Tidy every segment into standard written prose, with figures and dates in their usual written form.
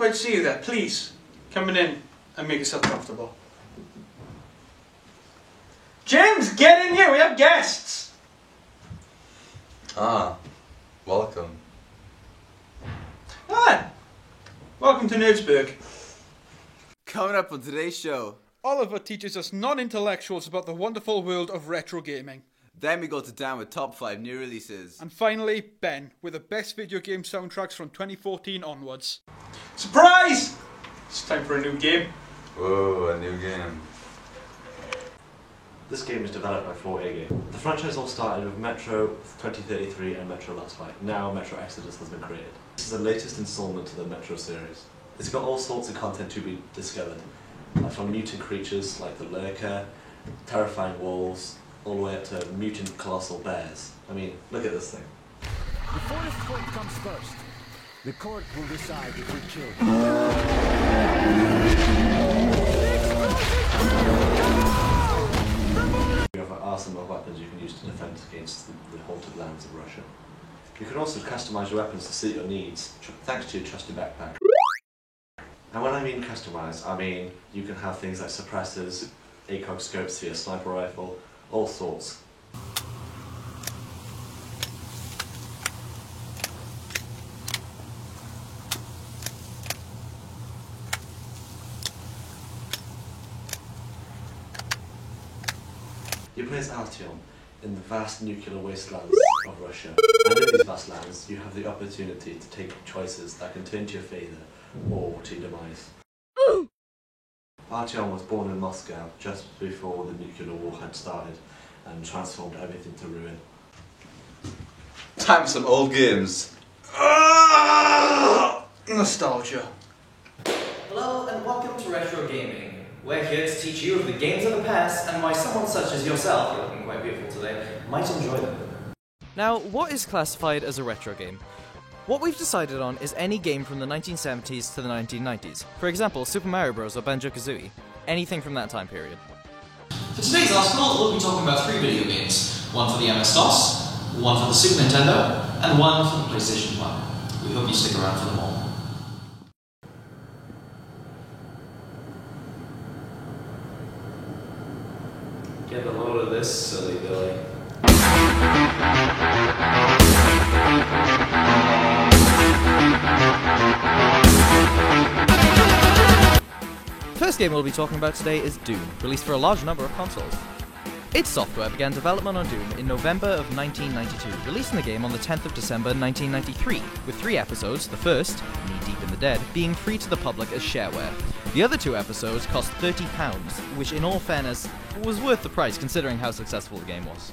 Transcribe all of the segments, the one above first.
if I'd see you there. Please, come in and make yourself comfortable. James, get in here, we have guests! Ah, welcome. Hi, welcome to Nerdsburg. Coming up on today's show, Oliver teaches us non-intellectuals about the wonderful world of retro gaming. then we go to Dan with top 5 new releases. And finally, Ben, with the best video game soundtracks from 2014 onwards. Surprise! It's time for a new game. Whoa, a new game. This game was developed by 4A Game. The franchise all started with Metro 2033 and Metro Last Light. Now Metro Exodus has been created. This is the latest installment to the Metro series. It's got all sorts of content to be discovered, from mutant creatures like the Lurker, terrifying wolves, all the way up to mutant colossal bears. I mean, look at this thing. The forest vote comes first. The court will decide if we kill. You have an arsenal of weapons you can use to defend against the haunted lands of Russia. You can also customise your weapons to suit your needs, thanks to your trusty backpack. And when I mean customise, I mean you can have things like suppressors, ACOG scopes for your sniper rifle, all sorts. You play as Artyom in the vast nuclear wastelands of Russia, and in these vast lands you have the opportunity to take choices that can turn to your favour or to your demise. Artyom was born in Moscow just before the nuclear war had started and transformed everything to ruin. Time for some old games. Nostalgia. Hello and welcome to Retro Gaming. We're here to teach you of the games of the past and why someone such as yourself, you're looking quite beautiful today, might enjoy them. Now, what is classified as a retro game? What we've decided on is any game from the 1970s to the 1990s. For example, Super Mario Bros. Or Banjo-Kazooie. Anything from that time period. For today's article, we'll be talking about 3 video games. One for the MS-DOS, one for the Super Nintendo, and one for the PlayStation 1. We hope you stick around for them all. Get a load of this, silly Billy. The first game we'll be talking about today is Doom, released for a large number of consoles. id Software began development on Doom in November of 1992, releasing the game on the 10th of December 1993, with 3 episodes, the first, Knee Deep in the Dead, being free to the public as shareware. The other 2 episodes cost £30, which in all fairness was worth the price considering how successful the game was.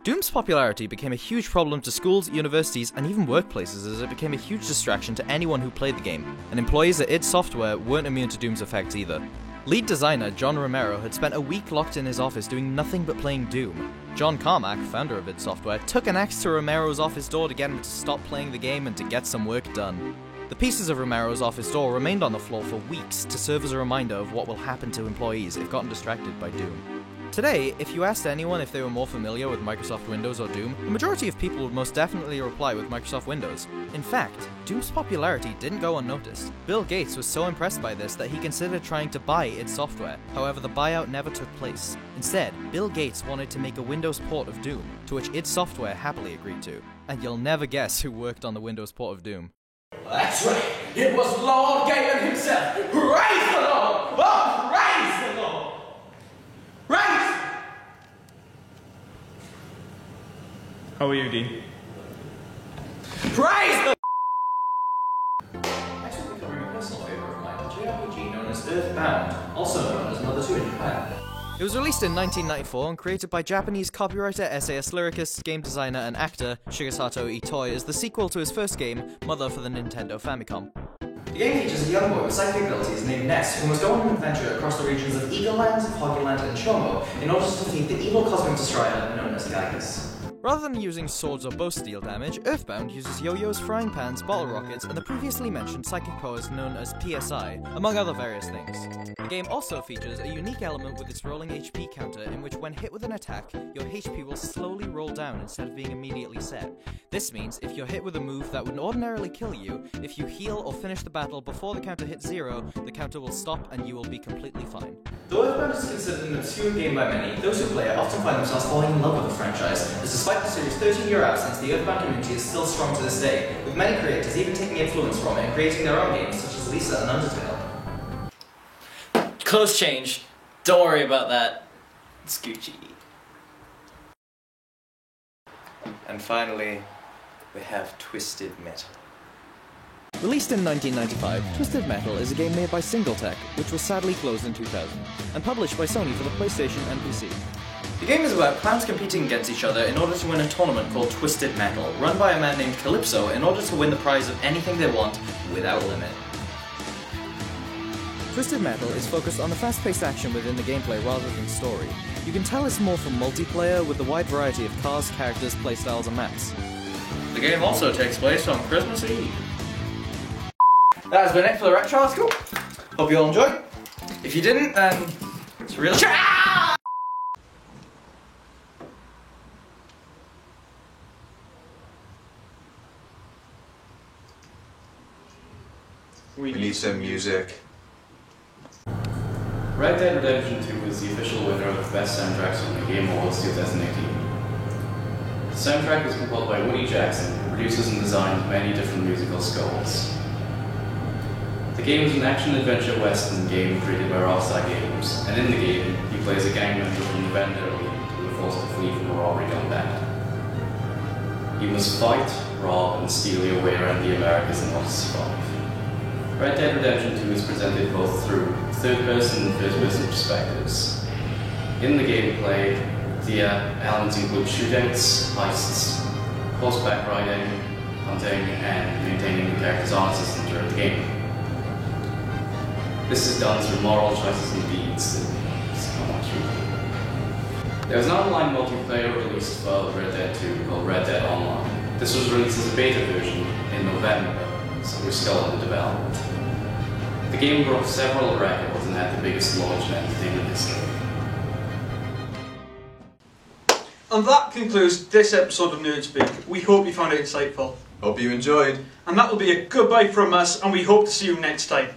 Doom's popularity became a huge problem to schools, universities, and even workplaces as it became a huge distraction to anyone who played the game, and employees at id Software weren't immune to Doom's effects either. Lead designer John Romero had spent a week locked in his office doing nothing but playing Doom. John Carmack, founder of id Software, took an axe to Romero's office door to get him to stop playing the game and to get some work done. The pieces of Romero's office door remained on the floor for weeks to serve as a reminder of what will happen to employees if gotten distracted by Doom. Today, if you asked anyone if they were more familiar with Microsoft Windows or Doom, the majority of people would most definitely reply with Microsoft Windows. In fact, Doom's popularity didn't go unnoticed. Bill Gates was so impressed by this that he considered trying to buy id Software. However, the buyout never took place. Instead, Bill Gates wanted to make a Windows port of Doom, to which id Software happily agreed to. And you'll never guess who worked on the Windows port of Doom. That's right, it was Lord Galen himself. Praise the Lord! Oh, praise the Lord! Praise! How are you, Dean? Praise the Next we'll be covering a personal favourite of mine, the JRPG known as Earthbound, also known as Mother 2 in Japan. It was released in 1994 and created by Japanese copywriter, essayist, lyricist, game designer, and actor Shigesato Itoi as the sequel to his first game, Mother for the Nintendo Famicom. The game features a young boy with psychic abilities named Ness, who must go on an adventure across the regions of Eagleland, Foggyland, and Chomo in order to defeat the evil cosmic destroyer known as Gygus. Rather than using swords or bow steel damage, Earthbound uses yo-yos, frying pans, bottle rockets, and the previously mentioned psychic powers known as PSI, among other various things. The game also features a unique element with its rolling HP counter in which when hit with an attack, your HP will slowly roll down instead of being immediately set. This means if you're hit with a move that would ordinarily kill you, if you heal or finish the battle before the counter hits 0, the counter will stop and you will be completely fine. Though Earthbound is considered an obscure game by many, those who play it often find themselves falling in love with the franchise, as despite the series' 13-year absence, the Earthbound community is still strong to this day, with many creators even taking influence from it and creating their own games, such as Lisa and Undertale. Close change. Don't worry about that. It's Gucci. And finally, we have Twisted Metal. Released in 1995, Twisted Metal is a game made by Singletech, which was sadly closed in 2000, and published by Sony for the PlayStation and PC. The game is about clowns competing against each other in order to win a tournament called Twisted Metal, run by a man named Calypso in order to win the prize of anything they want without limit. Twisted Metal is focused on the fast-paced action within the gameplay rather than story. You can tell it's more for multiplayer with the wide variety of cars, characters, playstyles, and maps. The game also takes place on Christmas Eve. That has been it for the Retro Article. Hope you all enjoyed. If you didn't, then it's really We need some music. Red Dead Redemption 2 was the official winner of the Best Soundtracks from the Game Awards 2018. The soundtrack was composed by Woody Jackson, who produces and designs many different musical scores. The game is an action-adventure western game created by Rockstar Games, and in the game, he plays a gang member from the Vendor League who are forced to flee from a robbery gone bad. He must fight, rob, and steal your way around the Americas in order to survive. Red Dead Redemption 2 is presented both through third-person and first-person perspectives. In the gameplay, the elements include shootouts, heists, horseback riding, hunting, and maintaining the character's honor system during the game. This is done through moral choices and deeds that is not much really. There was an online multiplayer released for Red Dead 2 called Red Dead Online. This was released as a beta version in November, so we're still in development. The game broke several records and had the biggest launch in entertainment history. And that concludes this episode of Nerdspeak. We hope you found it insightful. Hope you enjoyed. And that will be a goodbye from us, and we hope to see you next time.